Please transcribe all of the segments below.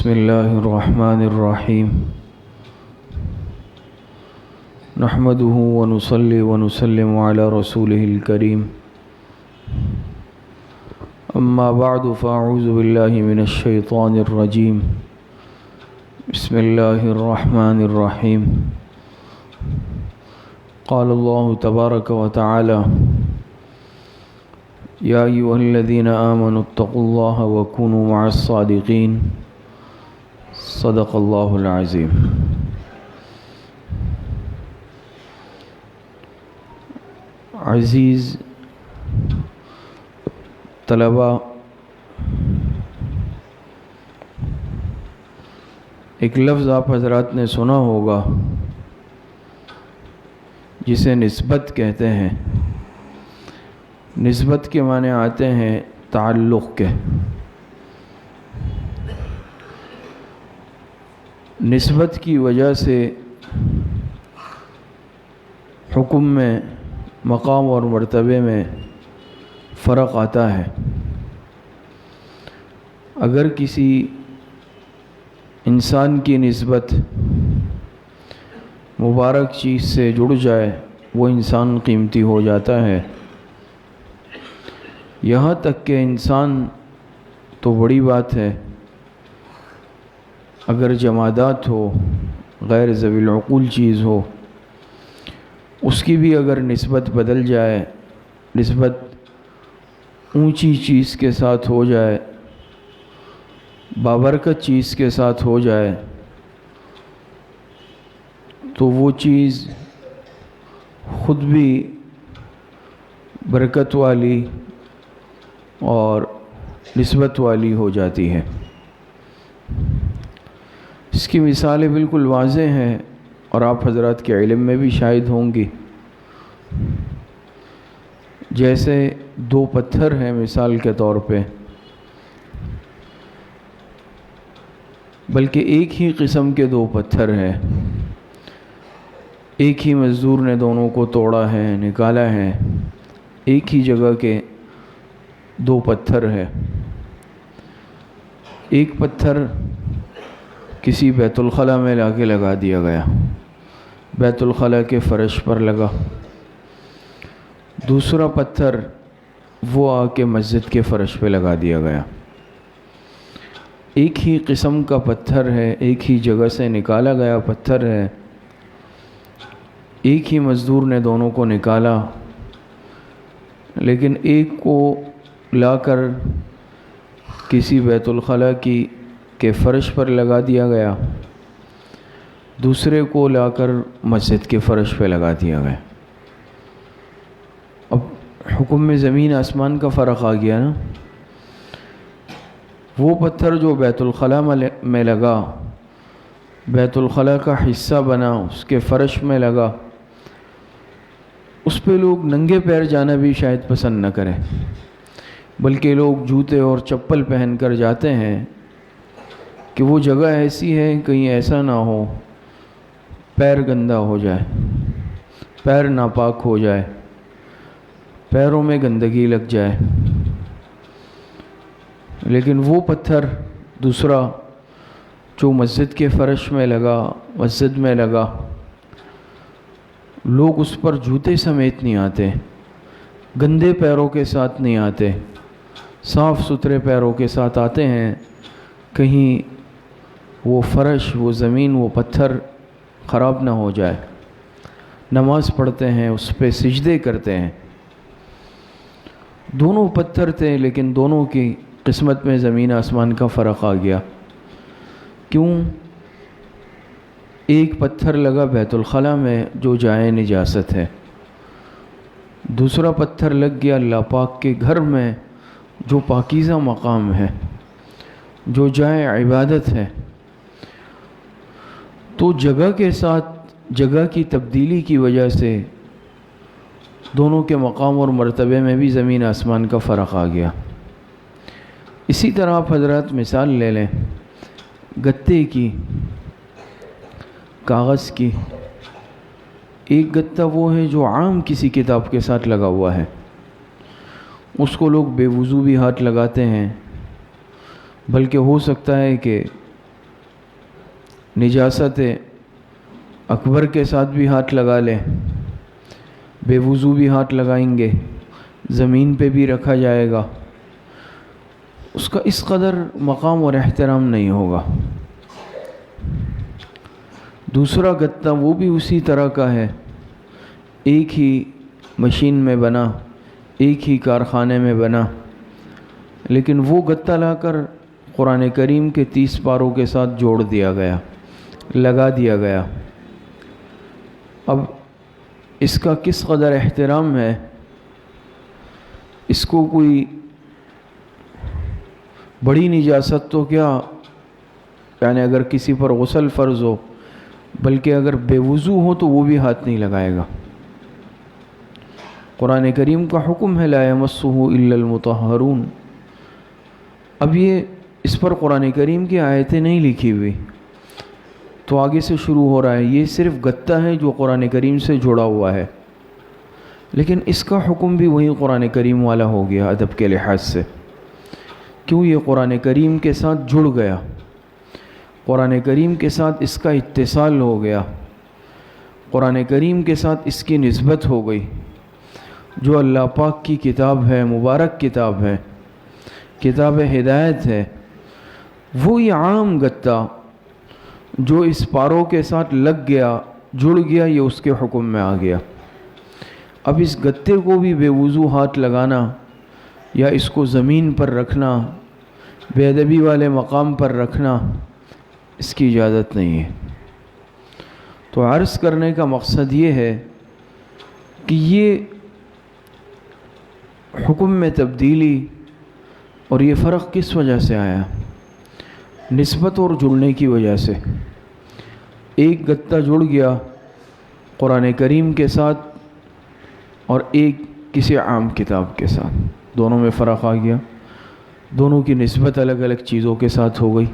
بسم اللہ الرحمن الرحیم نحمده ونصلي ونسلم على رسوله الكريم اما بعد فاعوذ باللہ من الشیطان الرجیم بسم اللہ الرحمن الرحیم قال اللہ تبارک وتعالی یا ایھا الذین آمنوا اتقوا اللہ وکونوا مع الصادقین صدق اللہ العظیم۔ عزیز طلباء، ایک لفظ آپ حضرات نے سنا ہوگا جسے نسبت کہتے ہیں۔ نسبت کے معنی آتے ہیں تعلق کے۔ نسبت کی وجہ سے حکم میں، مقام اور مرتبے میں فرق آتا ہے۔ اگر کسی انسان کی نسبت مبارک چیز سے جڑ جائے وہ انسان قیمتی ہو جاتا ہے، یہاں تک کہ انسان تو بڑی بات ہے، اگر جمادات ہو، غیر ذوی العقول چیز ہو، اس کی بھی اگر نسبت بدل جائے، نسبت اونچی چیز کے ساتھ ہو جائے، بابرکت چیز کے ساتھ ہو جائے، تو وہ چیز خود بھی برکت والی اور نسبت والی ہو جاتی ہے۔ اس کی مثالیں بالکل واضح ہیں اور آپ حضرات کے علم میں بھی شاہد ہوں گی۔ جیسے دو پتھر ہیں مثال کے طور پہ، بلکہ ایک ہی قسم کے دو پتھر ہیں، ایک ہی مزدور نے دونوں کو توڑا ہے، نکالا ہے، ایک ہی جگہ کے دو پتھر ہے۔ ایک پتھر کسی بیت الخلاء میں لا کے لگا دیا گیا، بیت الخلاء کے فرش پر لگا۔ دوسرا پتھر وہ آ کے مسجد کے فرش پہ لگا دیا گیا۔ ایک ہی قسم کا پتھر ہے، ایک ہی جگہ سے نکالا گیا پتھر ہے، ایک ہی مزدور نے دونوں کو نکالا، لیکن ایک کو لا کر کسی بیت الخلاء کے فرش پر لگا دیا گیا، دوسرے کو لا کر مسجد کے فرش پہ لگا دیا گیا۔ اب حکم میں زمین آسمان کا فرق آ گیا نا۔ وہ پتھر جو بیت الخلاء میں لگا، بیت الخلاء کا حصہ بنا، اس کے فرش میں لگا، اس پہ لوگ ننگے پیر جانا بھی شاید پسند نہ کریں، بلکہ لوگ جوتے اور چپل پہن کر جاتے ہیں کہ وہ جگہ ایسی ہے کہیں ایسا نہ ہو پیر گندا ہو جائے، پیر ناپاک ہو جائے، پیروں میں گندگی لگ جائے۔ لیکن وہ پتھر دوسرا جو مسجد کے فرش میں لگا، مسجد میں لگا، لوگ اس پر جوتے سمیت نہیں آتے، گندے پیروں کے ساتھ نہیں آتے، صاف ستھرے پیروں کے ساتھ آتے ہیں، کہیں وہ فرش، وہ زمین، وہ پتھر خراب نہ ہو جائے۔ نماز پڑھتے ہیں، اس پہ سجدے کرتے ہیں۔ دونوں پتھر تھے لیکن دونوں کی قسمت میں زمین آسمان کا فرق آ گیا۔ کیوں؟ ایک پتھر لگا بیت الخلاء میں جو جائے نجاست ہے، دوسرا پتھر لگ گیا اللہ پاک کے گھر میں جو پاکیزہ مقام ہے، جو جائے عبادت ہے۔ تو جگہ کے ساتھ جگہ کی تبدیلی کی وجہ سے دونوں کے مقام اور مرتبے میں بھی زمین آسمان کا فرق آ گیا۔ اسی طرح آپ حضرات مثال لے لیں گتے کی، کاغذ کی۔ ایک گتہ وہ ہے جو عام کسی کتاب کے ساتھ لگا ہوا ہے، اس کو لوگ بے وضو بھی ہاتھ لگاتے ہیں، بلکہ ہو سکتا ہے کہ نجاست اکبر کے ساتھ بھی ہاتھ لگا لیں، بے وضو بھی ہاتھ لگائیں گے، زمین پہ بھی رکھا جائے گا، اس کا اس قدر مقام اور احترام نہیں ہوگا۔ دوسرا گتہ وہ بھی اسی طرح کا ہے، ایک ہی مشین میں بنا، ایک ہی کارخانے میں بنا، لیکن وہ گتہ لا کر قرآن کریم کے 30 پاروں کے ساتھ جوڑ دیا گیا، لگا دیا گیا۔ اب اس کا کس قدر احترام ہے، اس کو کوئی بڑی نجاست تو کیا، یعنی اگر کسی پر غسل فرض ہو، بلکہ اگر بے وضو ہو تو وہ بھی ہاتھ نہیں لگائے گا۔ قرآن کریم کا حکم ہے لا یمسہ الا المطہرون۔ اب یہ اس پر قرآن کریم کی آیتیں نہیں لکھی ہوئی، تو آگے سے شروع ہو رہا ہے، یہ صرف گتہ ہے جو قرآن کریم سے جڑا ہوا ہے، لیکن اس کا حکم بھی وہی قرآن کریم والا ہو گیا ادب کے لحاظ سے، کیوں یہ قرآن کریم کے ساتھ جڑ گیا، قرآن کریم کے ساتھ اس کا اتصال ہو گیا، قرآن کریم کے ساتھ اس کی نسبت ہو گئی، جو اللہ پاک کی کتاب ہے، مبارک کتاب ہے، کتاب ہدایت ہے، وہی عام گتہ جو اس پاروں کے ساتھ لگ گیا، جڑ گیا، یہ اس کے حکم میں آ گیا۔ اب اس گتے کو بھی بے وضو ہاتھ لگانا یا اس کو زمین پر رکھنا، بے ادبی والے مقام پر رکھنا، اس کی اجازت نہیں ہے۔ تو عرض کرنے کا مقصد یہ ہے کہ یہ حکم میں تبدیلی اور یہ فرق کس وجہ سے آیا؟ نسبت اور جڑنے کی وجہ سے۔ ایک گتہ جڑ گیا قرآن کریم کے ساتھ اور ایک کسی عام کتاب کے ساتھ، دونوں میں فرق آ گیا، دونوں کی نسبت الگ الگ چیزوں کے ساتھ ہو گئی،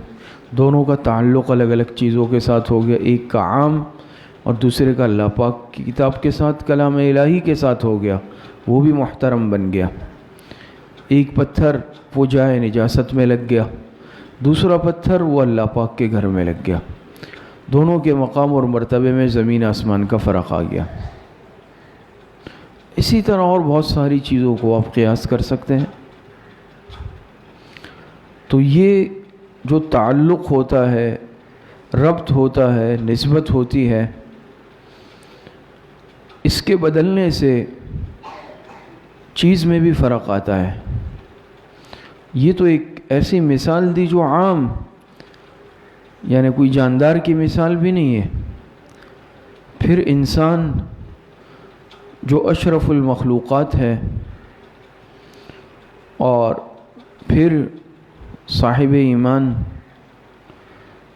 دونوں کا تعلق الگ الگ چیزوں کے ساتھ ہو گیا، ایک کا عام اور دوسرے کا اللہ پاک کی کتاب کے ساتھ، کلام الہی کے ساتھ ہو گیا، وہ بھی محترم بن گیا۔ ایک پتھر وہ جائے نجاست میں لگ گیا، دوسرا پتھر وہ اللہ پاک کے گھر میں لگ گیا، دونوں کے مقام اور مرتبے میں زمین آسمان کا فرق آ گیا۔ اسی طرح اور بہت ساری چیزوں کو آپ قیاس کر سکتے ہیں۔ تو یہ جو تعلق ہوتا ہے، ربط ہوتا ہے، نسبت ہوتی ہے، اس کے بدلنے سے چیز میں بھی فرق آتا ہے۔ یہ تو ایک ایسی مثال دی جو عام، یعنی کوئی جاندار کی مثال بھی نہیں ہے۔ پھر انسان جو اشرف المخلوقات ہے، اور پھر صاحب ایمان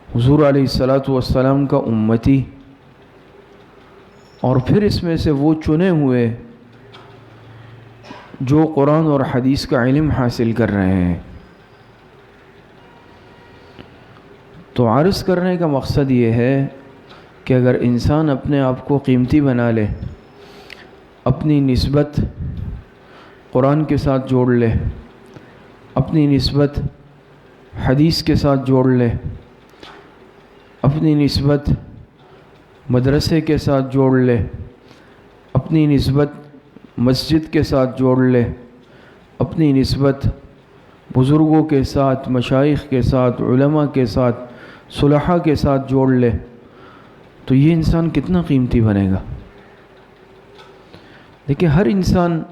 حضور علیہ الصلاۃ والسلام کا امتی، اور پھر اس میں سے وہ چنے ہوئے جو قرآن اور حدیث کا علم حاصل کر رہے ہیں۔ تو عرض کرنے کا مقصد یہ ہے کہ اگر انسان اپنے آپ کو قیمتی بنا لے، اپنی نسبت قرآن کے ساتھ جوڑ لے، اپنی نسبت حدیث کے ساتھ جوڑ لے، اپنی نسبت مدرسے کے ساتھ جوڑ لے، اپنی نسبت مسجد کے ساتھ جوڑ لے، اپنی نسبت بزرگوں کے ساتھ، مشائخ کے ساتھ، علماء کے ساتھ، صلحاء کے ساتھ جوڑ لے، تو یہ انسان کتنا قیمتی بنے گا۔ دیکھیں، ہر انسان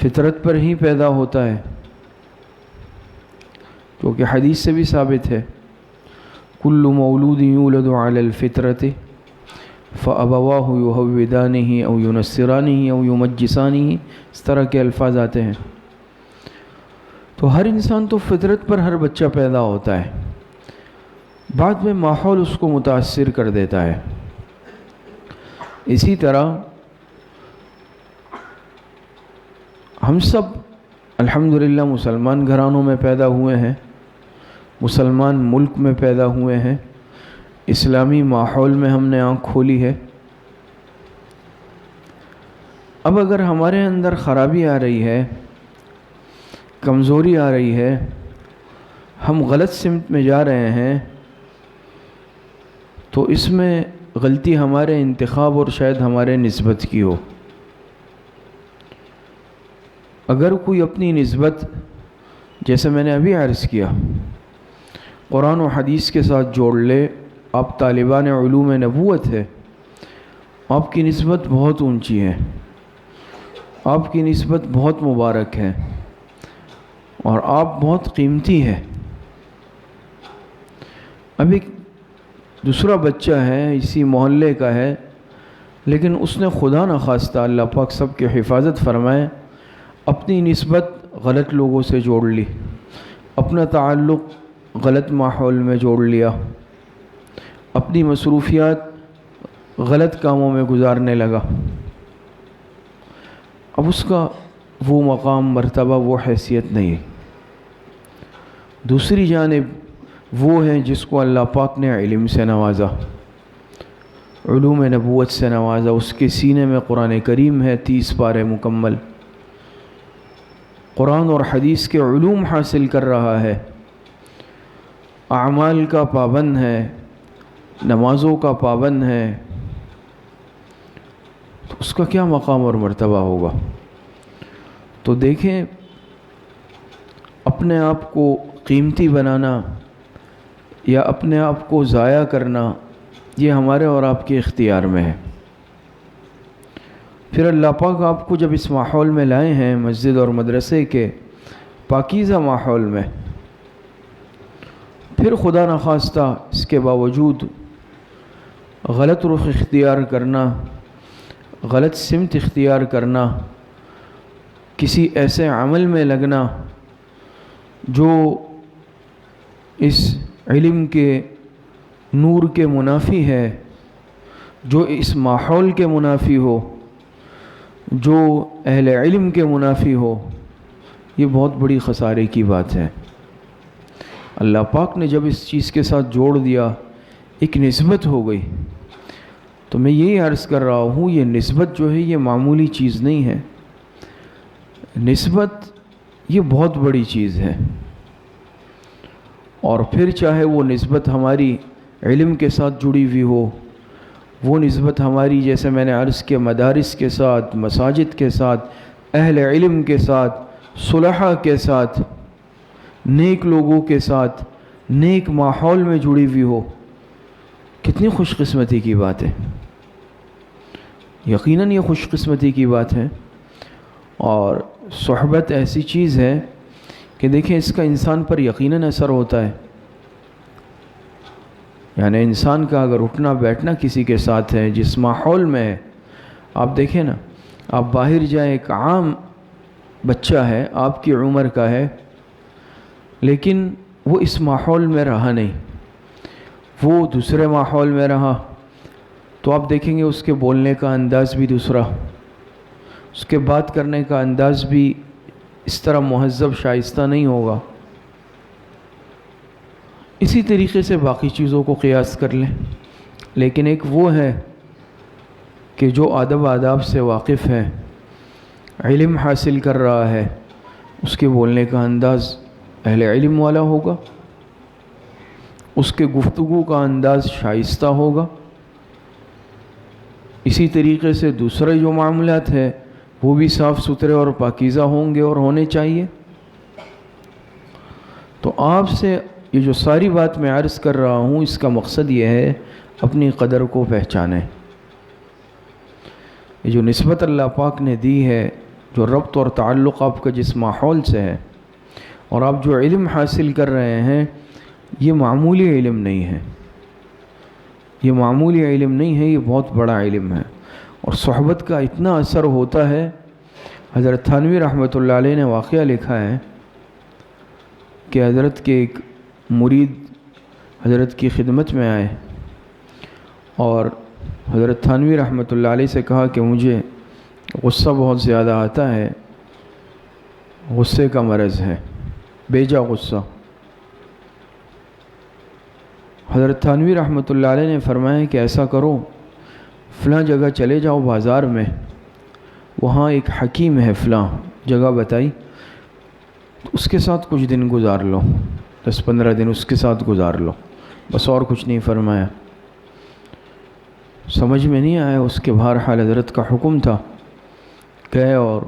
فطرت پر ہی پیدا ہوتا ہے، کیونکہ حدیث سے بھی ثابت ہے کل مولود یولد علی الفطرۃ فابواہ یہودانہ او ینصرانہ او یمجسانہ، اس طرح کے الفاظ آتے ہیں۔ تو ہر انسان تو فطرت پر ہر بچہ پیدا ہوتا ہے، بعد میں ماحول اس کو متاثر کر دیتا ہے۔ اسی طرح ہم سب الحمدللہ مسلمان گھرانوں میں پیدا ہوئے ہیں، مسلمان ملک میں پیدا ہوئے ہیں، اسلامی ماحول میں ہم نے آنکھ کھولی ہے۔ اب اگر ہمارے اندر خرابی آ رہی ہے، کمزوری آ رہی ہے، ہم غلط سمت میں جا رہے ہیں، تو اس میں غلطی ہمارے انتخاب اور شاید ہمارے نسبت کی ہو۔ اگر کوئی اپنی نسبت، جیسے میں نے ابھی عرض کیا، قرآن و حدیث کے ساتھ جوڑ لے، آپ طالبان علوم نبوت ہے، آپ کی نسبت بہت اونچی ہے، آپ کی نسبت بہت مبارک ہے، اور آپ بہت قیمتی ہے۔ اب ایک دوسرا بچہ ہے، اسی محلے کا ہے، لیکن اس نے خدا نخواستہ، اللہ پاک سب کی حفاظت فرمائے، اپنی نسبت غلط لوگوں سے جوڑ لی، اپنا تعلق غلط ماحول میں جوڑ لیا، اپنی مصروفیات غلط کاموں میں گزارنے لگا۔ اب اس کا وہ مقام، مرتبہ، وہ حیثیت نہیں ہے۔ دوسری جانب وہ ہے جس کو اللہ پاک نے علم سے نوازا، علوم نبوت سے نوازا، اس کے سینے میں قرآن کریم ہے، 30 پارے مکمل، قرآن اور حدیث کے علوم حاصل کر رہا ہے، اعمال کا پابند ہے، نمازوں کا پابند ہے، تو اس کا کیا مقام اور مرتبہ ہوگا؟ تو دیکھیں، اپنے آپ کو قیمتی بنانا یا اپنے آپ کو ضائع کرنا، یہ ہمارے اور آپ کے اختیار میں ہے۔ پھر اللہ پاک آپ کو جب اس ماحول میں لائے ہیں، مسجد اور مدرسے کے پاکیزہ ماحول میں، پھر خدا نخواستہ اس کے باوجود غلط رخ اختیار کرنا، غلط سمت اختیار کرنا، کسی ایسے عمل میں لگنا جو اس علم کے نور کے منافی ہے، جو اس ماحول کے منافی ہو، جو اہل علم کے منافی ہو، یہ بہت بڑی خسارے کی بات ہے۔ اللہ پاک نے جب اس چیز کے ساتھ جوڑ دیا، ایک نسبت ہو گئی، تو میں یہی عرض کر رہا ہوں، یہ نسبت جو ہے یہ معمولی چیز نہیں ہے، نسبت یہ بہت بڑی چیز ہے۔ اور پھر چاہے وہ نسبت ہماری علم کے ساتھ جڑی ہوئی ہو، وہ نسبت ہماری، جیسے میں نے عرض کیا، مدارس کے ساتھ، مساجد کے ساتھ، اہل علم کے ساتھ، صلحاء کے ساتھ، نیک لوگوں کے ساتھ، نیک ماحول میں جڑی ہوئی ہو، کتنی خوش قسمتی کی بات ہے۔ یقیناً یہ خوش قسمتی کی بات ہے۔ اور صحبت ایسی چیز ہے کہ دیکھیں، اس کا انسان پر یقیناً اثر ہوتا ہے۔ یعنی انسان کا اگر اٹھنا بیٹھنا کسی کے ساتھ ہے، جس ماحول میں ہے، آپ دیکھیں نا، آپ باہر جائیں، ایک عام بچہ ہے، آپ کی عمر کا ہے، لیکن وہ اس ماحول میں رہا نہیں، وہ دوسرے ماحول میں رہا، تو آپ دیکھیں گے اس کے بولنے کا انداز بھی دوسرا، اس کے بات کرنے کا انداز بھی اس طرح مہذب شائستہ نہیں ہوگا۔ اسی طریقے سے باقی چیزوں کو قیاس کر لیں، لیکن ایک وہ ہے کہ جو ادب آداب سے واقف ہے، علم حاصل کر رہا ہے، اس کے بولنے کا انداز اہل علم والا ہوگا، اس کے گفتگو کا انداز شائستہ ہوگا۔ اسی طریقے سے دوسرے جو معاملات ہیں وہ بھی صاف ستھرے اور پاکیزہ ہوں گے اور ہونے چاہیے۔ تو آپ سے یہ جو ساری بات میں عرض کر رہا ہوں، اس کا مقصد یہ ہے، اپنی قدر کو پہچانیں۔ یہ جو نسبت اللہ پاک نے دی ہے، جو ربط اور تعلق آپ کا جس ماحول سے ہے، اور آپ جو علم حاصل کر رہے ہیں، یہ معمولی علم نہیں ہے، یہ معمولی علم نہیں ہے، یہ بہت بڑا علم ہے۔ اور صحبت کا اتنا اثر ہوتا ہے، حضرت تھانوی رحمۃ اللہ علیہ نے واقعہ لکھا ہے کہ حضرت کے ایک مرید حضرت کی خدمت میں آئے اور حضرت تھانوی رحمۃ اللہ علیہ سے کہا کہ مجھے غصہ بہت زیادہ آتا ہے، غصے کا مرض ہے، بیجا غصہ۔ حضرت تھانوی رحمۃ اللہ علیہ نے فرمایا کہ ایسا کرو، فلاں جگہ چلے جاؤ بازار میں، وہاں ایک حکیم ہے، فلاں جگہ بتائی، اس کے ساتھ کچھ دن گزار لو، 10-15 دن اس کے ساتھ گزار لو، بس اور کچھ نہیں فرمایا۔ سمجھ میں نہیں آیا اس کے بہرحال حضرت کا حکم تھا، گئے اور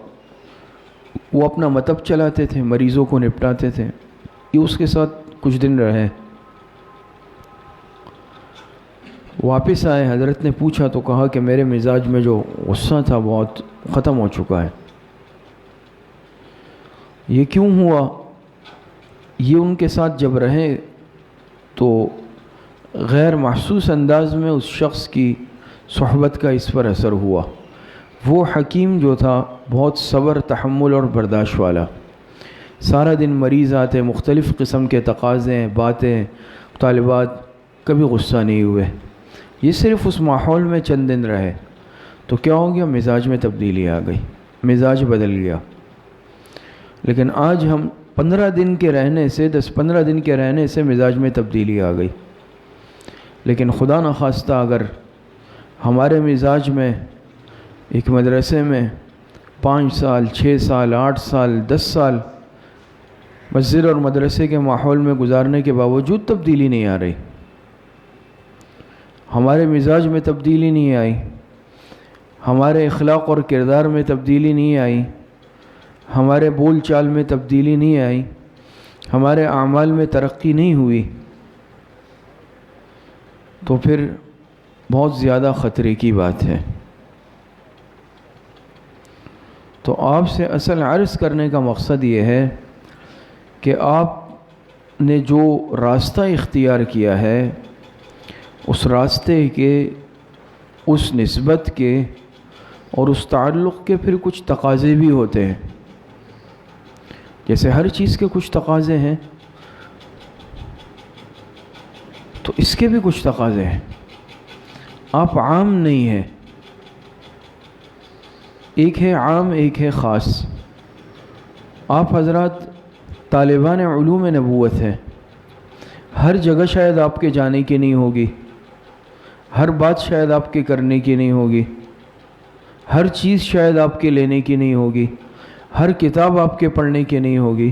وہ اپنا مطب چلاتے تھے، مریضوں کو نپٹاتے تھے، یہ اس کے ساتھ کچھ دن رہے۔ واپس آئے، حضرت نے پوچھا تو کہا کہ میرے مزاج میں جو غصہ تھا بہت ختم ہو چکا ہے۔ یہ کیوں ہوا؟ یہ ان کے ساتھ جب رہے تو غیر محسوس انداز میں اس شخص کی صحبت کا اس پر اثر ہوا۔ وہ حکیم جو تھا بہت صبر، تحمل اور برداشت والا، سارا دن مریض آتے، مختلف قسم کے تقاضے، باتیں، طالبات، کبھی غصہ نہیں ہوئے۔ یہ صرف اس ماحول میں چند دن رہے تو کیا ہو گیا؟ مزاج میں تبدیلی آ گئی، مزاج بدل گیا۔ لیکن آج ہم 15 دن کے رہنے سے 10-15 دن کے رہنے سے مزاج میں تبدیلی آ گئی۔ لیکن خدا نخواستہ اگر ہمارے مزاج میں ایک مدرسے میں 5 سال، 6 سال، 8 سال، 10 سال مسجد اور مدرسے کے ماحول میں گزارنے کے باوجود تبدیلی نہیں آ رہی، ہمارے مزاج میں تبدیلی نہیں آئی، ہمارے اخلاق اور کردار میں تبدیلی نہیں آئی، ہمارے بول چال میں تبدیلی نہیں آئی، ہمارے اعمال میں ترقی نہیں ہوئی، تو پھر بہت زیادہ خطرے کی بات ہے۔ تو آپ سے اصل عرض کرنے کا مقصد یہ ہے کہ آپ نے جو راستہ اختیار کیا ہے اس راستے کے، اس نسبت کے اور اس تعلق کے پھر کچھ تقاضے بھی ہوتے ہیں۔ جیسے ہر چیز کے کچھ تقاضے ہیں تو اس کے بھی کچھ تقاضے ہیں۔ آپ عام نہیں ہیں، ایک ہے عام، ایک ہے خاص۔ آپ حضرات طالبان علوم نبوت ہیں، ہر جگہ شاید آپ کے جانے کی نہیں ہوگی، ہر بات شاید آپ کے کرنے کی نہیں ہوگی، ہر چیز شاید آپ کے لینے کی نہیں ہوگی، ہر کتاب آپ کے پڑھنے کی نہیں ہوگی،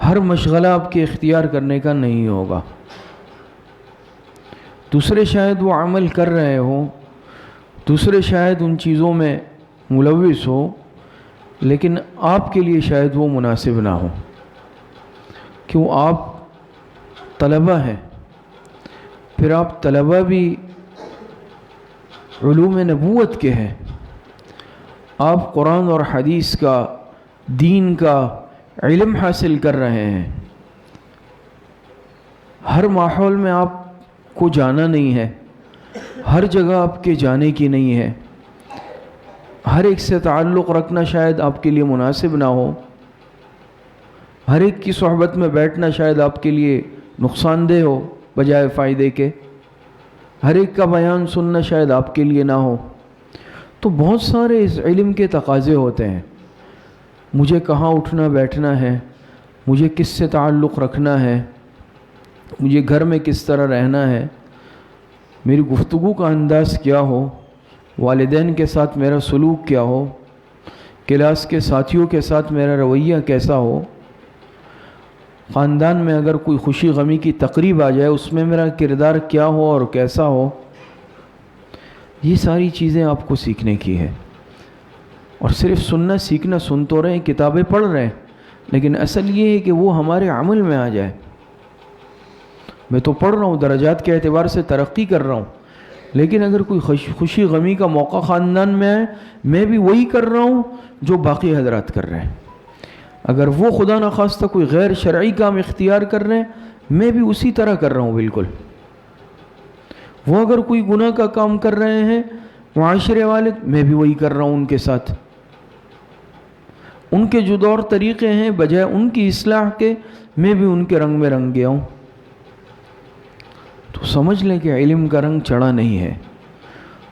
ہر مشغلہ آپ کے اختیار کرنے کا نہیں ہوگا۔ دوسرے شاید وہ عمل کر رہے ہوں، دوسرے شاید ان چیزوں میں ملوث ہو، لیکن آپ کے لیے شاید وہ مناسب نہ ہو، کیوں؟ آپ طلبہ ہیں، پھر آپ طلبہ بھی علوم نبوت کے ہیں، آپ قرآن اور حدیث کا، دین کا علم حاصل کر رہے ہیں۔ ہر ماحول میں آپ کو جانا نہیں ہے، ہر جگہ آپ کے جانے کی نہیں ہے، ہر ایک سے تعلق رکھنا شاید آپ کے لیے مناسب نہ ہو، ہر ایک کی صحبت میں بیٹھنا شاید آپ کے لیے نقصان دہ ہو بجائے فائدے کے، ہر ایک کا بیان سننا شاید آپ کے لیے نہ ہو۔ تو بہت سارے اس علم کے تقاضے ہوتے ہیں، مجھے کہاں اٹھنا بیٹھنا ہے، مجھے کس سے تعلق رکھنا ہے، مجھے گھر میں کس طرح رہنا ہے، میری گفتگو کا انداز کیا ہو، والدین کے ساتھ میرا سلوک کیا ہو، کلاس کے ساتھیوں کے ساتھ میرا رویہ کیسا ہو، خاندان میں اگر کوئی خوشی غمی کی تقریب آ جائے اس میں میرا کردار کیا ہو اور کیسا ہو۔ یہ ساری چیزیں آپ کو سیکھنے کی ہے، اور صرف سننا سیکھنا، سن تو رہے ہیں، کتابیں پڑھ رہے ہیں، لیکن اصل یہ ہے کہ وہ ہمارے عمل میں آ جائے۔ میں تو پڑھ رہا ہوں، درجات کے اعتبار سے ترقی کر رہا ہوں، لیکن اگر کوئی خوشی غمی کا موقع خاندان میں آئے، میں بھی وہی کر رہا ہوں جو باقی حضرات کر رہے ہیں۔ اگر وہ خدا نخواستہ کوئی غیر شرعی کام اختیار کر رہے ہیں، میں بھی اسی طرح کر رہا ہوں بالکل۔ وہ اگر کوئی گناہ کا کام کر رہے ہیں معاشرے والے، میں بھی وہی کر رہا ہوں ان کے ساتھ۔ ان کے جو دور طریقے ہیں بجائے ان کی اصلاح کے، میں بھی ان کے رنگ میں رنگ گیا ہوں۔ تو سمجھ لیں کہ علم کا رنگ چڑھا نہیں ہے،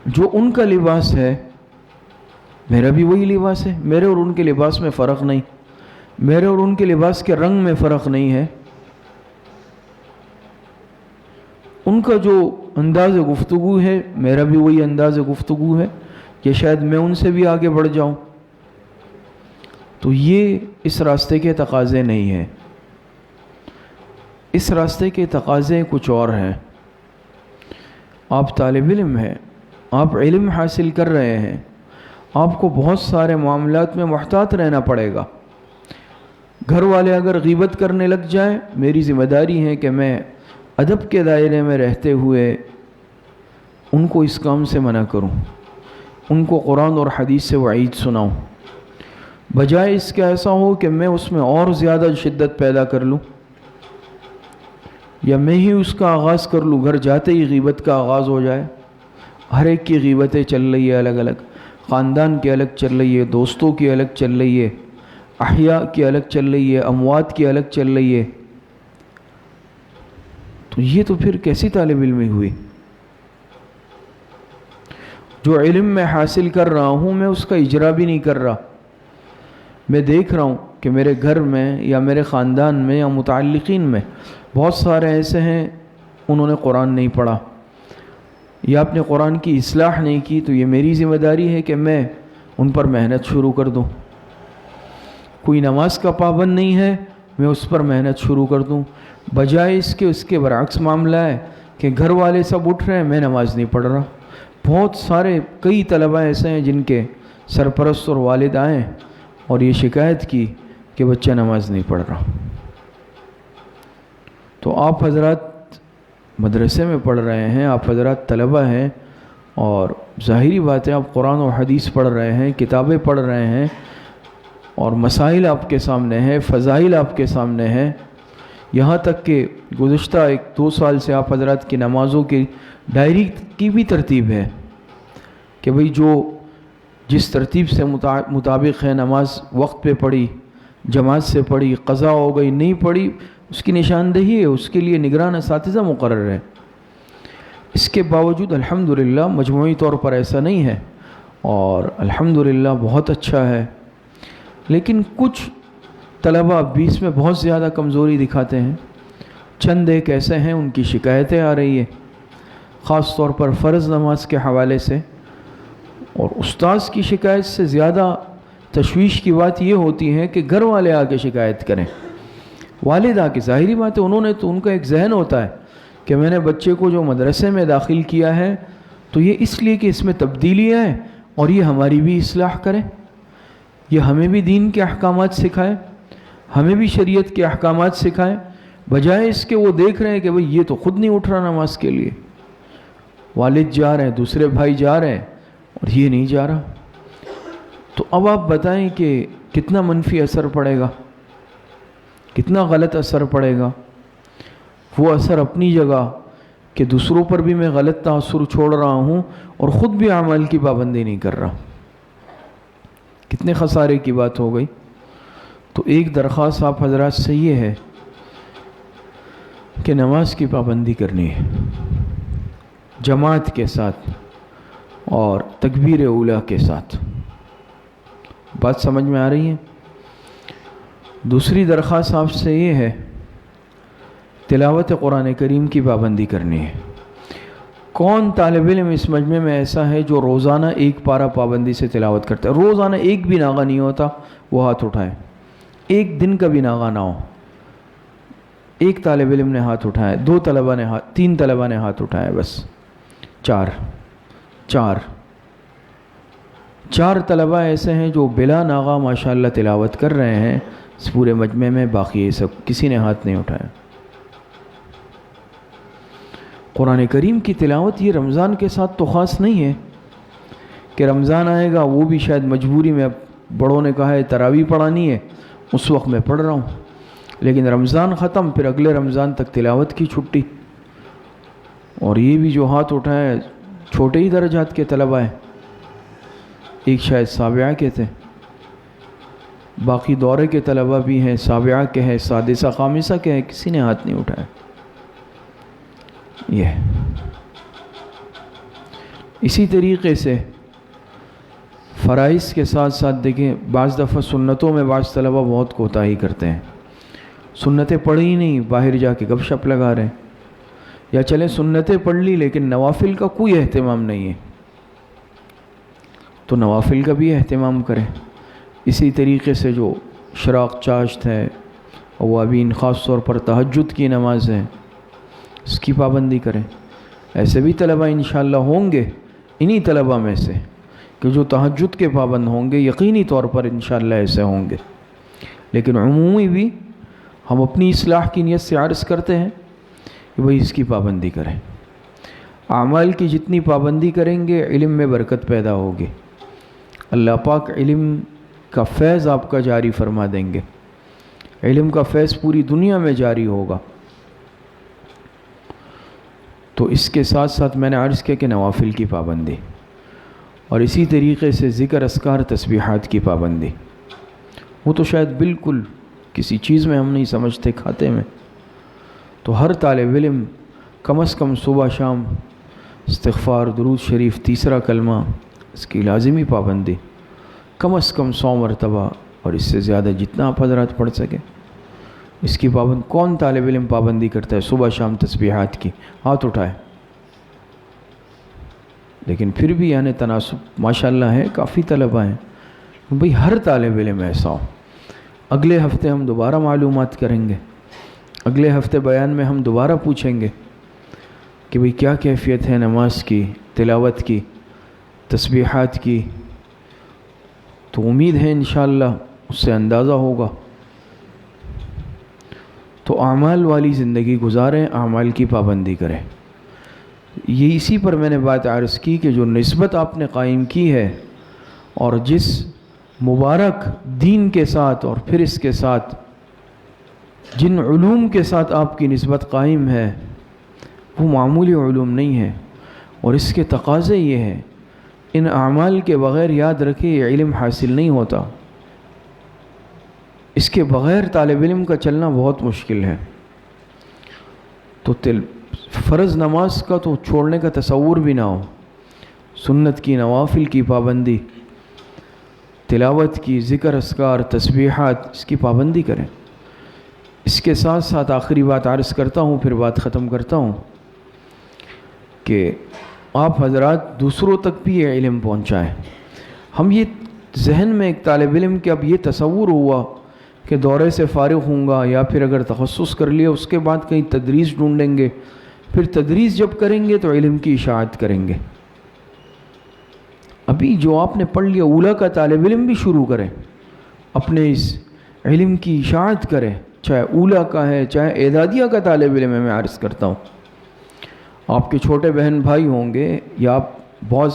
جو ان کا لباس ہے میرا بھی وہی لباس ہے، میرے اور ان کے لباس میں فرق نہیں، میرے اور ان کے لباس کے رنگ میں فرق نہیں ہے، ان کا جو انداز گفتگو ہے میرا بھی وہی انداز گفتگو ہے، کہ شاید میں ان سے بھی آگے بڑھ جاؤں۔ تو یہ اس راستے کے تقاضے نہیں ہیں، اس راستے کے تقاضے کچھ اور ہیں۔ آپ طالب علم ہیں، آپ علم حاصل کر رہے ہیں، آپ کو بہت سارے معاملات میں محتاط رہنا پڑے گا۔ گھر والے اگر غیبت کرنے لگ جائیں، میری ذمہ داری ہے کہ میں ادب کے دائرے میں رہتے ہوئے ان کو اس کام سے منع کروں، ان کو قرآن اور حدیث سے وعید سناؤں، بجائے اس کے ایسا ہو کہ میں اس میں اور زیادہ شدت پیدا کر لوں، یا میں ہی اس کا آغاز کر لوں، گھر جاتے ہی غیبت کا آغاز ہو جائے۔ ہر ایک کی غیبتیں چل رہی ہے الگ الگ، خاندان کی الگ چل رہی ہے، دوستوں کی الگ چل رہی ہے، احیاء کی الگ چل رہی ہے، اموات کی الگ چل رہی ہے، تو یہ تو پھر کیسی طالب علمی ہوئی؟ جو علم میں حاصل کر رہا ہوں میں اس کا اجرا بھی نہیں کر رہا۔ میں دیکھ رہا ہوں کہ میرے گھر میں یا میرے خاندان میں یا متعلقین میں بہت سارے ایسے ہیں، انہوں نے قرآن نہیں پڑھا یا اپنے قرآن کی اصلاح نہیں کی، تو یہ میری ذمہ داری ہے کہ میں ان پر محنت شروع کر دوں۔ کوئی نماز کا پابند نہیں ہے، میں اس پر محنت شروع کر دوں، بجائے اس کے برعکس معاملہ ہے کہ گھر والے سب اٹھ رہے ہیں، میں نماز نہیں پڑھ رہا۔ بہت سارے کئی طلبہ ایسے ہیں جن کے سرپرست اور والد آئے اور یہ شکایت کی کہ بچہ نماز نہیں پڑھ رہا۔ تو آپ حضرات مدرسے میں پڑھ رہے ہیں، آپ حضرات طلبہ ہیں، اور ظاہری بات ہے آپ قرآن و حدیث پڑھ رہے ہیں، کتابیں پڑھ رہے ہیں، اور مسائل آپ کے سامنے ہیں، فضائل آپ کے سامنے ہیں۔ یہاں تک کہ گزشتہ 1-2 سال سے آپ حضرات کی نمازوں کی ڈائری کی بھی ترتیب ہے کہ بھئی جو جس ترتیب سے مطابق ہے، نماز وقت پہ پڑھی، جماعت سے پڑھی، قضا ہو گئی، نہیں پڑھی، اس کی نشاندہی ہے، اس کے لیے نگران اساتذہ مقرر ہے۔ اس کے باوجود الحمدللہ مجموعی طور پر ایسا نہیں ہے، اور الحمدللہ بہت اچھا ہے، لیکن کچھ طلبہ بھی اس میں بہت زیادہ کمزوری دکھاتے ہیں۔ چند ایک ایسے ہیں، ان کی شکایتیں آ رہی ہیں، خاص طور پر فرض نماز کے حوالے سے، اور استاذ کی شکایت سے زیادہ تشویش کی بات یہ ہوتی ہے کہ گھر والے آ کے شکایت کریں، والد آ کے۔ ظاہری بات ہے ان کا ایک ذہن ہوتا ہے کہ میں نے بچے کو جو مدرسے میں داخل کیا ہے تو یہ اس لیے کہ اس میں تبدیلی ہے اور یہ ہماری بھی اصلاح کرے، یہ ہمیں بھی دین کے احکامات سکھائے، ہمیں بھی شریعت کے احکامات سکھائے، بجائے اس کے وہ دیکھ رہے ہیں کہ بھئی یہ تو خود نہیں اٹھ رہا نماز کے لیے، والد جا رہے ہیں، دوسرے بھائی جا رہے ہیں اور یہ نہیں جا رہا۔ تو اب آپ بتائیں کہ کتنا منفی اثر پڑے گا، کتنا غلط اثر پڑے گا۔ وہ اثر اپنی جگہ کہ دوسروں پر بھی میں غلط تاثر چھوڑ رہا ہوں اور خود بھی اعمال کی پابندی نہیں کر رہا، کتنے خسارے کی بات ہو گئی۔ تو ایک درخواست آپ حضرات سے یہ ہے کہ نماز کی پابندی کرنی ہے، جماعت کے ساتھ اور تکبیر اولیٰ کے ساتھ۔ بات سمجھ میں آ رہی ہے؟ دوسری درخواست آپ سے یہ ہے، تلاوت قرآن کریم کی پابندی کرنی ہے۔ کون طالب علم اس مجمع میں ایسا ہے جو روزانہ ایک پارہ پابندی سے تلاوت کرتا ہے؟ روزانہ ایک بھی ناغہ نہیں ہوتا، وہ ہاتھ اٹھائے۔ ایک دن کا بھی ناغہ نہ ہو۔ ایک طالب علم نے ہاتھ اٹھائے، 2 طلبہ نے 3 طلبہ نے ہاتھ اٹھائے، بس 4 طلبہ ایسے ہیں جو بلا ناغہ ماشاءاللہ تلاوت کر رہے ہیں اس پورے مجمع میں، باقی یہ سب کسی نے ہاتھ نہیں اٹھایا۔ قرآن کریم کی تلاوت یہ رمضان کے ساتھ تو خاص نہیں ہے کہ رمضان آئے گا، وہ بھی شاید مجبوری میں، اب بڑوں نے کہا ہے تراویح پڑھانی ہے، اس وقت میں پڑھ رہا ہوں، لیکن رمضان ختم، پھر اگلے رمضان تک تلاوت کی چھٹی۔ اور یہ بھی جو ہاتھ اٹھائے چھوٹے ہی درجات کے طلبہ ہیں، ایک شاید سابعہ کے تھے، باقی دورے کے طلبہ بھی ہیں، سابعہ کے ہیں، سادسہ خامسہ کے ہیں، کسی نے ہاتھ نہیں اٹھایا۔ یہ اسی طریقے سے فرائض کے ساتھ ساتھ دیکھیں، بعض دفعہ سنتوں میں بعض طلبہ بہت کوتاہی کرتے ہیں، سنتیں پڑھی ہی نہیں، باہر جا کے گپ شپ لگا رہے ہیں، یا چلیں سنتیں پڑھ لی لیکن نوافل کا کوئی اہتمام نہیں ہے، تو نوافل کا بھی اہتمام کریں۔ اسی طریقے سے جو شراق چاشت ہے، اوابین، خاص طور پر تہجد کی نماز ہے، اس کی پابندی کریں۔ ایسے بھی طلبہ انشاءاللہ ہوں گے انہی طلبہ میں سے کہ جو تہجد کے پابند ہوں گے، یقینی طور پر انشاءاللہ ایسے ہوں گے. لیکن عمومی بھی ہم اپنی اصلاح کی نیت سے عرض کرتے ہیں کہ بھئی اس کی پابندی کریں. اعمال کی جتنی پابندی کریں گے علم میں برکت پیدا ہوگی. اللہ پاک علم کا فیض آپ کا جاری فرما دیں گے. علم کا فیض پوری دنیا میں جاری ہوگا. تو اس کے ساتھ ساتھ میں نے عرض کیا کہ نوافل کی پابندی، اور اسی طریقے سے ذکر اذکار تسبیحات کی پابندی. وہ تو شاید بالکل کسی چیز میں ہم نہیں سمجھتے کھاتے میں. تو ہر طالب علم کم از کم صبح شام استغفار، درود شریف، تیسرا کلمہ، اس کی لازمی پابندی کم از کم 100 مرتبہ، اور اس سے زیادہ جتنا آپ حضرات پڑھ سکیں اس کی پابند. کون طالب علم پابندی کرتا ہے صبح شام تسبیحات کی؟ ہاتھ اٹھائے. لیکن پھر بھی یعنی تناسب ماشاءاللہ ہے، کافی طلبہ ہیں. بھئی ہر طالب علم ایسا ہو. اگلے ہفتے ہم دوبارہ معلومات کریں گے، اگلے ہفتے بیان میں ہم دوبارہ پوچھیں گے کہ بھئی کیا کیفیت ہے نماز کی، تلاوت کی، تسبیحات کی. تو امید ہے انشاءاللہ اس سے اندازہ ہوگا. تو اعمال والی زندگی گزاریں، اعمال کی پابندی کریں. یہ اسی پر میں نے بات عرض کی کہ جو نسبت آپ نے قائم کی ہے اور جس مبارک دین کے ساتھ اور پھر اس کے ساتھ جن علوم کے ساتھ آپ کی نسبت قائم ہے وہ معمولی علوم نہیں ہے. اور اس کے تقاضے یہ ہیں، ان اعمال کے بغیر یاد رکھیں یہ علم حاصل نہیں ہوتا. اس کے بغیر طالب علم کا چلنا بہت مشکل ہے. تو فرض نماز کا تو چھوڑنے کا تصور بھی نہ ہو. سنت کی، نوافل کی پابندی، تلاوت کی، ذکر اذکار، تسبیحات، اس کی پابندی کریں. اس کے ساتھ ساتھ آخری بات عرض کرتا ہوں، پھر بات ختم کرتا ہوں، کہ آپ حضرات دوسروں تک بھی یہ علم پہنچائیں. ہم یہ ذہن میں ایک طالب علم کے اب یہ تصور ہوا کہ دورے سے فارغ ہوں گا یا پھر اگر تخصص کر لیا اس کے بعد کہیں تدریس ڈھونڈیں گے، پھر تدریس جب کریں گے تو علم کی اشاعت کریں گے. ابھی جو آپ نے پڑھ لیا اولیٰ کا طالب علم بھی شروع کریں، اپنے اس علم کی اشاعت کریں، چاہے اولیٰ کا ہے چاہے اعدادیہ کا طالب علم ہے. میں عرض کرتا ہوں آپ کے چھوٹے بہن بھائی ہوں گے یا آپ بہت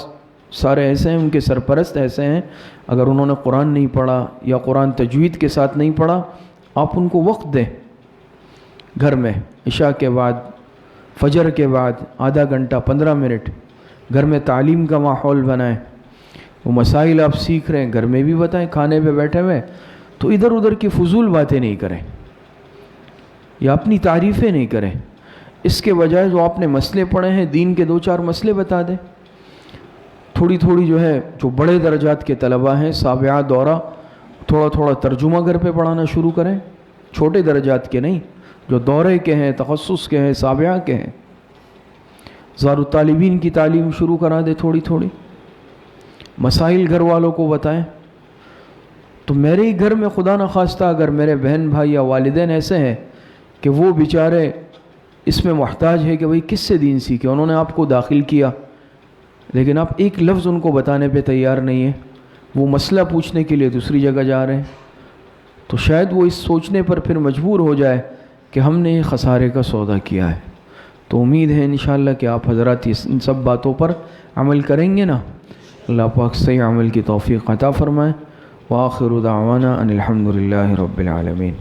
سارے ایسے ہیں ان کے سرپرست ایسے ہیں، اگر انہوں نے قرآن نہیں پڑھا یا قرآن تجوید کے ساتھ نہیں پڑھا، آپ ان کو وقت دیں. گھر میں عشاء کے بعد، فجر کے بعد آدھا گھنٹہ 15 منٹ گھر میں تعلیم کا ماحول بنائیں. وہ مسائل آپ سیکھ رہے ہیں گھر میں بھی بتائیں، کھانے پہ بیٹھے ہوئے تو ادھر ادھر کی فضول باتیں نہیں کریں یا اپنی تعریفیں نہیں کریں. اس کے بجائے جو آپ نے مسئلے پڑھے ہیں دین کے 2-4 مسئلے بتا دیں. تھوڑی تھوڑی جو ہے جو بڑے درجات کے طلبہ ہیں سابعہ دورہ، تھوڑا تھوڑا ترجمہ گھر پہ پڑھانا شروع کریں. چھوٹے درجات کے نہیں، جو دورے کے ہیں، تخصص کے ہیں، سابعہ کے ہیں. زار الطالبین کی تعلیم شروع کرا دے تھوڑی تھوڑی. مسائل گھر والوں کو بتائیں. تو میرے ہی گھر میں خدا نخواستہ اگر میرے بہن بھائی یا والدین ایسے ہیں کہ وہ بیچارے اس میں محتاج ہے کہ بھئی کس سے دین سیکھے، انہوں نے آپ کو داخل کیا لیکن آپ ایک لفظ ان کو بتانے پہ تیار نہیں ہیں، وہ مسئلہ پوچھنے کے لیے دوسری جگہ جا رہے ہیں، تو شاید وہ اس سوچنے پر پھر مجبور ہو جائے کہ ہم نے خسارے کا سودا کیا ہے. تو امید ہے انشاءاللہ کہ آپ حضرات ان سب باتوں پر عمل کریں گے نا. اللہ پاک صحیح عمل کی توفیق عطا فرمائے. وآخر دعوانا ان الحمدللہ رب العالمین.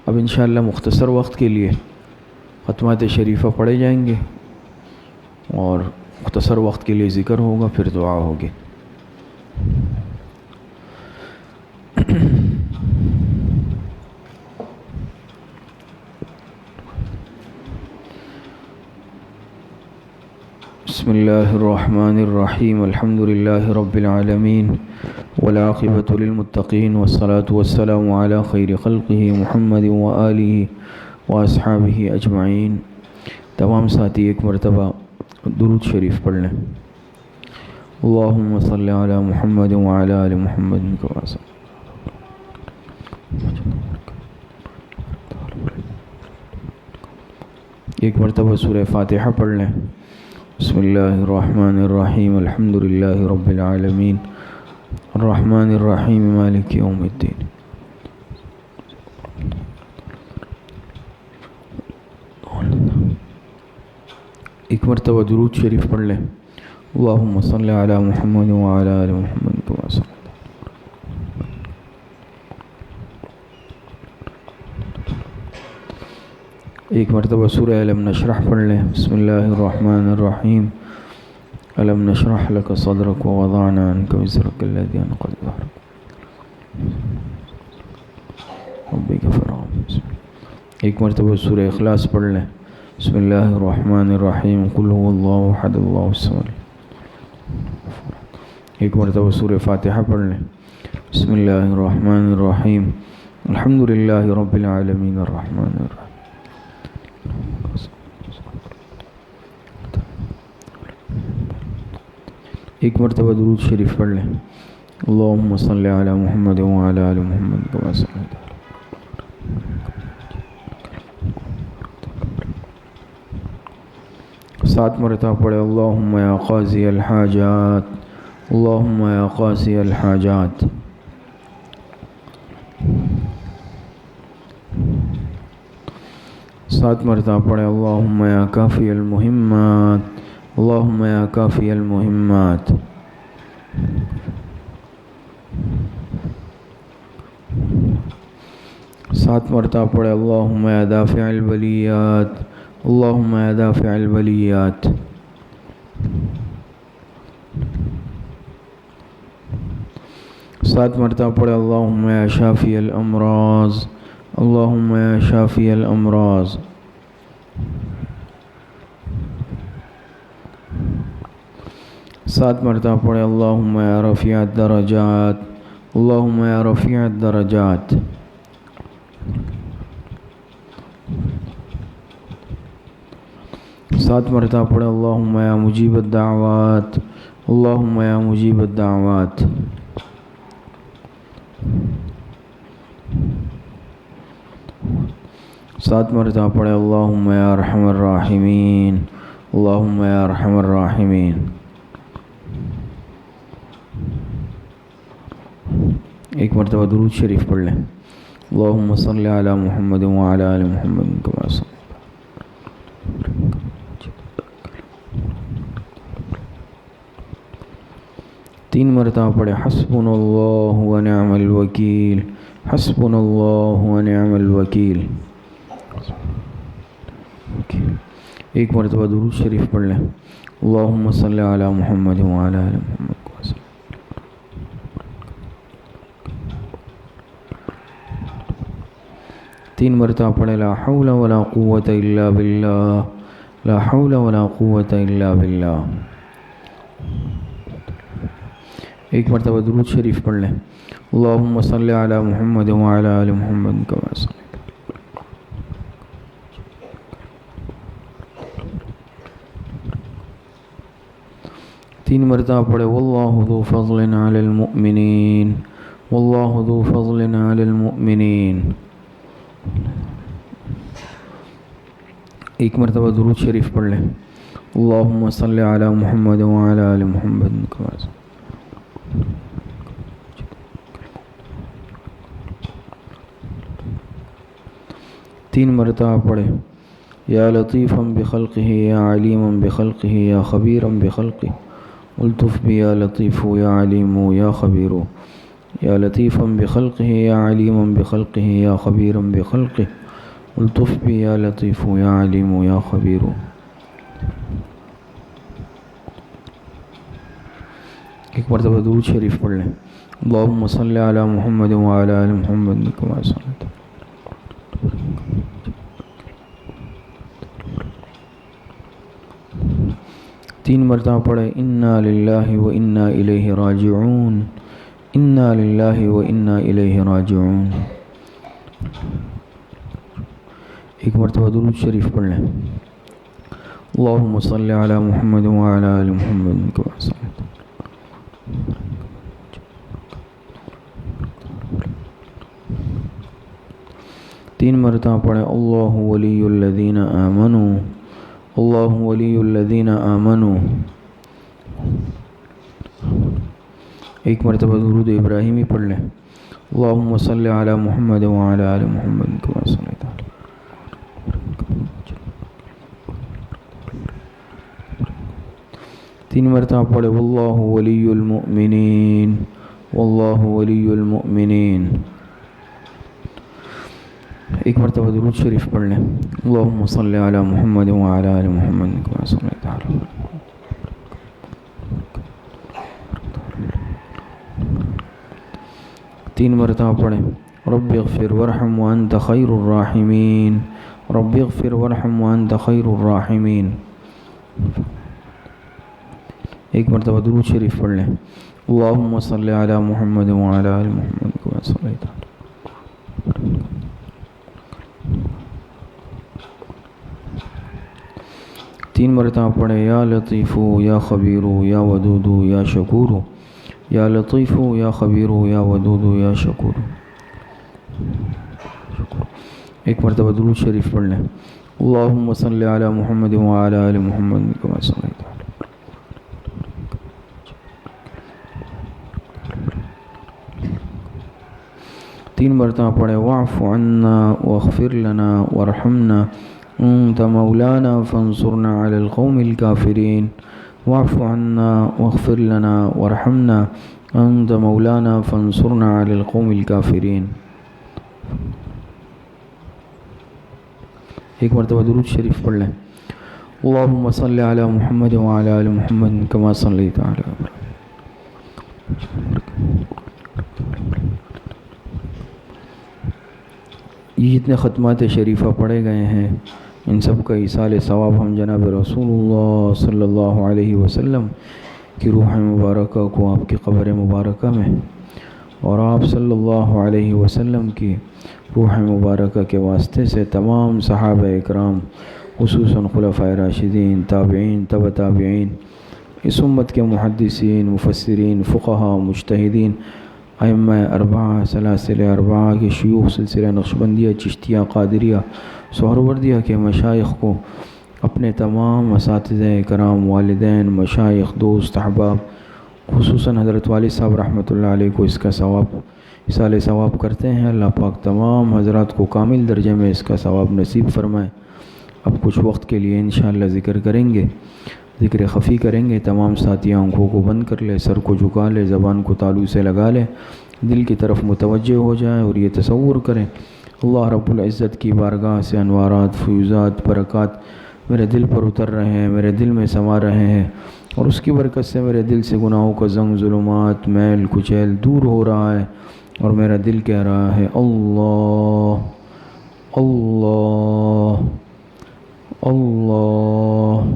اب انشاءاللہ مختصر وقت کے لیے ختمات شریفہ پڑھے جائیں گے اور مختصر وقت کے لیے ذکر ہوگا، پھر دعا ہوگی. بسم اللہ الرحمن الرحیم. الحمد للہ رب العالمین والعاقبۃ للمتقین والصلاة والسلام علی خیر خلقہ محمد وآلہ واصحابہ اجمعین. تمام ساتھی ایک مرتبہ درود شریف پڑھ لیں. اللہم صلی علی محمد وعلی آل محمد کما صلیت. ایک مرتبہ سورہ فاتحہ پڑھ لیں. بسم اللہ الرحمن الرحیم الحمد للہ رب العالمین الرحمن الرحیم مالک یوم الدین. ایک مرتبہ درود شریف پڑھ لیں. اللہم صلی علی محمد وعلی آل محمد کما صلیت. ایک مرتبہ سورہ علم نشرح پڑھ لیں. بسم اللہ الرحمن الرحیم علم نشرح لک صدرک ووضعنا عنک وزرک الذی انقض ظہرک ربک فرحم. ایک مرتبہ سورہ اخلاص پڑھ لیں. بسم اللہ الرحمن الرحیم قل هو اللہ احد اللہ الصمد. ایک مرتبہ سورہ فاتحہ پڑھ لیں. بسم اللہ الرحمن الرحیم الحمد للہ رب العالمین الرحمن الرحیم. ایک مرتبہ درود شریف پڑھ لیں. اللہم صلی علی محمد وعلی آل محمد کما صلیت. 7 مرتبہ پڑھے. اللہم یا قاضی الحاجات اللہم یا قاضی الحاجات. سات مرتبہ پڑھے. اللہم یا کافی المہمات اللہم یا کافی المہمات. سات مرتبہ پڑھے. اللہم یا دافع البلیات اللہم یا دافع البلیات. سات مرتبہ پڑھے. اللہم یا شافی الامراض اللہم یا شافی الامراض. سات مرتبہ پڑھے. اللہم یا رفیع الدرجات اللہم یا رفیع الدرجات. سات مرتبہ پڑھے. اللہم یا مجیب الدعوات اللہم یا مجیب الدعوات. سات مرتبہ پڑھے. اللہم یا ارحم الراحمین اللہم یا ارحم الراحمین. ایک مرتبہ درود شریف پڑھ لیں. اللہم صلی علی محمد وعلی آل محمد کما صلیت. تین مرتبہ پڑھے. حسبنا اللہ ونعم الوکیل حسبنا اللہ ونعم الوکیل. ایک مرتبہ درود شریف پڑھ لیں. اللہم صلی علی محمد وعلی آل محمد. 3 مرتبہ پڑھے. لا حول ولا قوة الا باللہ لا حول ولا قوة الا باللہ. ایک مرتبہ درود شریف پڑھ لیں. اللہم صلی علی محمد وعلی آل محمد کما صلیت. تین مرتبہ پڑھے. واللہ ذو فضل علی المؤمنین واللہ ذو فضل علی المؤمنین. ایک مرتبہ درود شریف پڑھ لیں. اللہم صلی علی محمد وعلی آل محمد کما صلیت. تین مرتبہ پڑھے. یا لطیفا بخلقہ یا علیما بخلقہ یا خبیرا بخلقہ الطف بی یا لطیف یا علیم یا خبیر. یا لطیفا بخلقہ یا علیما بخلقہ یا خبیرا بخلقہ الطف بی یا لطیف یا علیم یا خبیر. ایک مرتبہ درود شریف پڑھ لیں. اللہم صلی علی محمد وعلی آل محمد کما صلیت. تین مرتبہ پڑھے. انا للہ و انا الیہ راجعون انا للہ و انا الیہ راجعون. ایک مرتبہ درود شریف پڑھ لیں. اللہم صلی علی محمد وعلی آل محمد کما صلیت. 3 مرتبہ پڑھیں اللہ ولی الذین آمنوا، اللہ ولی الذین آمنوا۔ 1 مرتبہ درود ابراہیمی پڑھ لیں، اللہم صلی علی محمد وعلی آل محمد کما صلیت علی۔ 3 مرتبہ پڑھیں واللہ ولی المؤمنین، واللہ ولی المؤمنین۔ 1 مرتبہ درود شریف پڑھ لیں، اللہم صلی علی محمد وعلی آل محمد کما صلیت علی۔ 3 مرتبہ پڑھیں رب اغفر ورحم وانت خیر الراحمین، رب اغفر ورحم وانت خیر الراحمین۔ 1 مرتبہ درود شریف پڑھ لیں، اللہم صلی علی محمد وعلی آل محمد کما صلیت علی۔ 3 مرتبہ پڑھیں یا لطیف یا خبیر یا ودود یا شکور، یا لطیف یا خبیر یا ودود یا شکور۔ 1 مرتبہ درود شریف پڑھ لیں، اللہم صلی علی محمد وعلی آل محمد کما صلیت علی۔ تین مرتبہ پڑھیں واعف عنا واغفر لنا وارحمنا انت مولانا فانصرنا علی القوم الکافرین، واعف عنا واغفر لنا وارحمنا انت مولانا فانصرنا علی القوم الکافرین۔ 1 مرتبہ درود شریف پڑھ لیں، اللہم صلی علی محمد وعلی آل محمد کما صلیت علی ابراہیم۔ یہ جتنے ختمات شریفہ پڑھے گئے ہیں ان سب کا ایصال ثواب ہم جناب رسول اللہ صلی اللہ علیہ وسلم کی روح مبارکہ کو آپ کی قبر مبارکہ میں اور آپ صلی اللہ علیہ وسلم کی روح مبارکہ کے واسطے سے تمام صحابہ اکرام خصوصاً خلفائے راشدین، تابعین، تبع تابعین، اس امت کے محدثین، مفسرین، فقہاء، مجتہدین، ائمہ اربعہ، سلاسل اربعہ کے شیوخ سلسلہ نقشبندیہ، چشتیہ، قادریہ، سہروردیہ کے مشائخ کو، اپنے تمام اساتذہ کرام، والدین، مشائخ، دوست، احباب، خصوصاً حضرت والد صاحب رحمۃ اللہ علیہ کو اس کا ثواب ایصال ثواب کرتے ہیں۔ اللہ پاک تمام حضرات کو کامل درجے میں اس کا ثواب نصیب فرمائے۔ اب کچھ وقت کے لیے انشاءاللہ ذکر کریں گے، ذکر خفی کریں گے۔ تمام ساتھی آنکھوں کو بند کر لے، سر کو جھکا لے، زبان کو تالو سے لگا لے، دل کی طرف متوجہ ہو جائے اور یہ تصور کریں اللہ رب العزت کی بارگاہ سے انوارات، فیوزات، برکات میرے دل پر اتر رہے ہیں، میرے دل میں سما رہے ہیں، اور اس کی برکت سے میرے دل سے گناہوں کا زنگ، ظلمات، میل کچیل دور ہو رہا ہے، اور میرا دل کہہ رہا ہے اللہ اللہ اللہ۔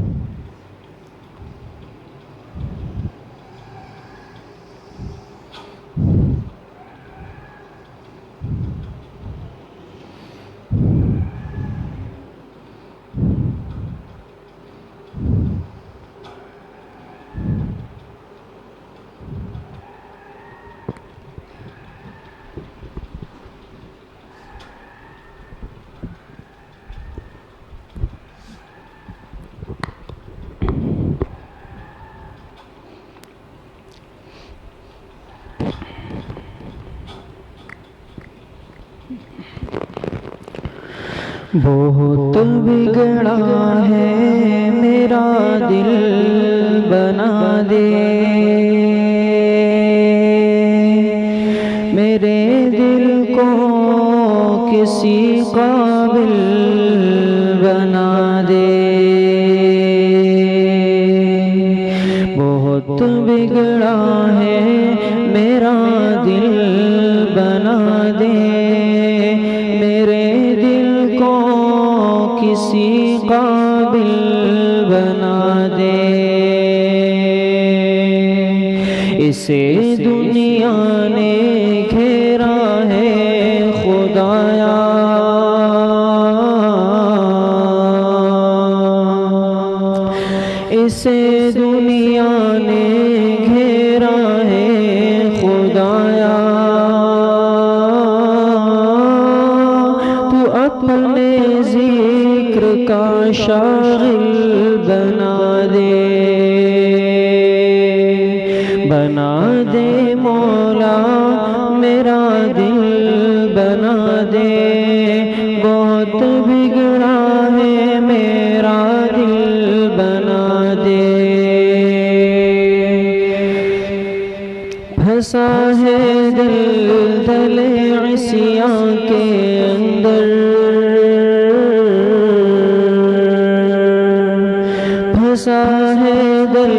بہت بگڑا ہے میرا دل بنا دے، میرے دل کو کسی قابل بنا دے۔ بہت بگڑا ہے میرا دل بنا دے، کسی قابل بنا دے۔ اسے دنیا نے گھیرا ہے خدایا، اسے دنیا نے گھیرا ہے خدایا، تو اپنے ذکر کا شاغل بنا دے مولا میرا دل بنا دے بہت بگڑا ہے میرا دل بنا دے پھنسا ہے دل دلے عصیاں کے اندر پھنسا ہے دل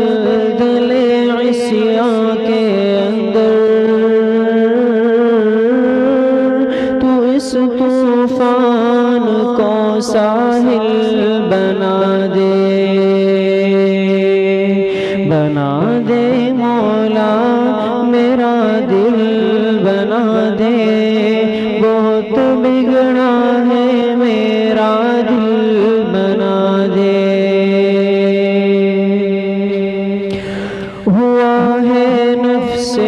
دلے عصیاں کے اندر تو اس طوفان کو ساحل بنا دے مولا میرا دل بنا دے بہت بگڑا ہے میرا دل بنا دے ہوا ہے نفس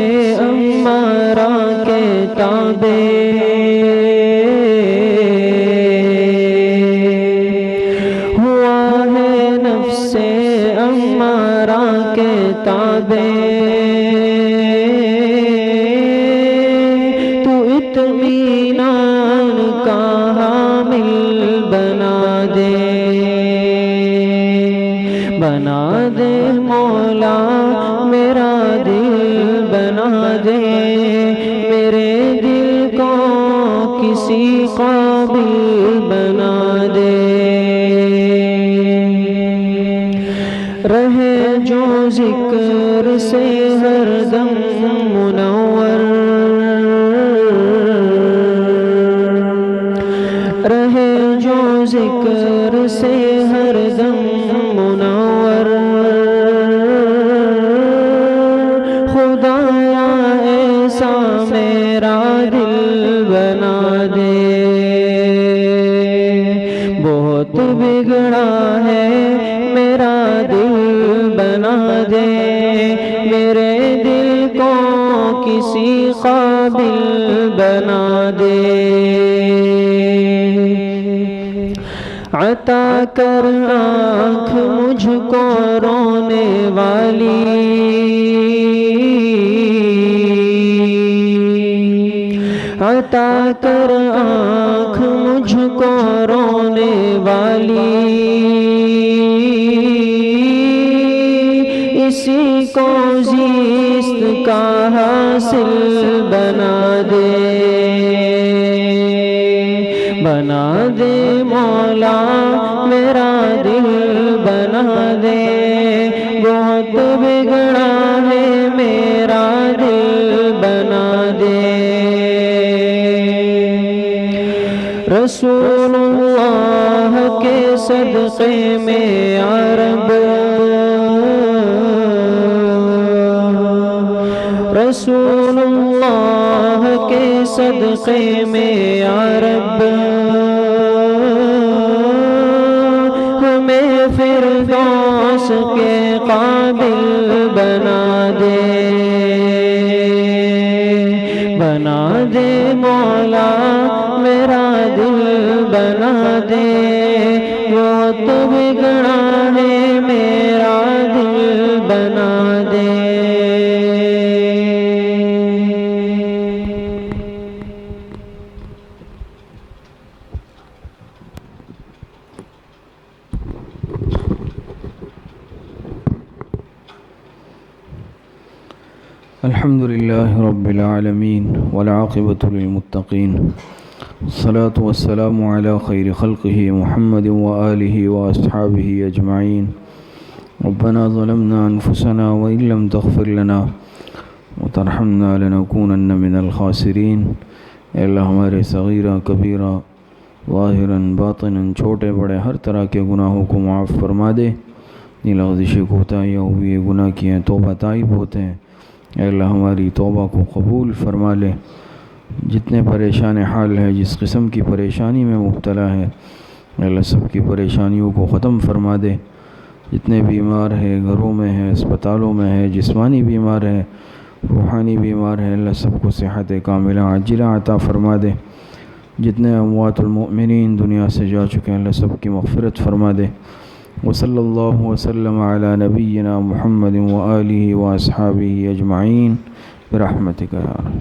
امارہ کے تابع ہوا ہے نفس امارہ کے تابع تو اطمینان کا حامل بنا دے مولا میرا دل بنا دے میرے دل کو کسی قابل بنا دے رہے جو ذکر سے ہر دم منور رہے جو ذکر سے ہر دم منور خدایا ایسا میرا دل بنا دے بہت بگڑا ہے میرا دل بنا دے میرے دل کو کسی قابل بنا دے عطا کر آنکھ مجھ کو رونے والی عطا کر آنکھ مجھ کو رونے والی اسی کو زیست کا حاصل بنا دے مولا میرا دل بنا دے بہت بگڑا ہے میرا دل بنا دے رسول اللہ کے صدقے میں یا رب رسول اللہ کے صدقے میں یا رب ہمیں فردوس کے قابل بنا دے مولا میرا دل بنا دے بہت بگڑا ہے میرا دل بنا دے الحمد لله رب العالمين والعاقبة للمتقين الصلاة والسلام على خير خلقه محمد وآله وأصحابه أجمعين ربنا ظلمنا أنفسنا وإن لم تغفر لنا وترحمنا لنكونن من الخاسرين اے اللہ ہمارے صغیرہ کبیرہ ظاہراً باطناً چھوٹے بڑے ہر طرح کے گناہوں کو معاف فرما دے لغزش کوتاہیاں ہوئی گناہ کیے ہیں توبہ تائب ہوتے ہیں اے اللہ ہماری توبہ کو قبول فرما لے جتنے پریشان حال ہے جس قسم کی پریشانی میں مبتلا ہے اے اللہ سب کی پریشانیوں کو ختم فرما دے جتنے بیمار ہیں گھروں میں ہیں اسپتالوں میں ہیں جسمانی بیمار ہے روحانی بیمار ہے اللہ سب کو صحت کاملہ عاجلہ عطا فرما دے جتنے اموات المؤمنین دنیا سے جا چکے ہیں اللہ سب کی مغفرت فرما دے. وصلی اللہ وسلم علی نبینا محمد وآلہ واصحابہ اجمعین برحمتک یا ارحم.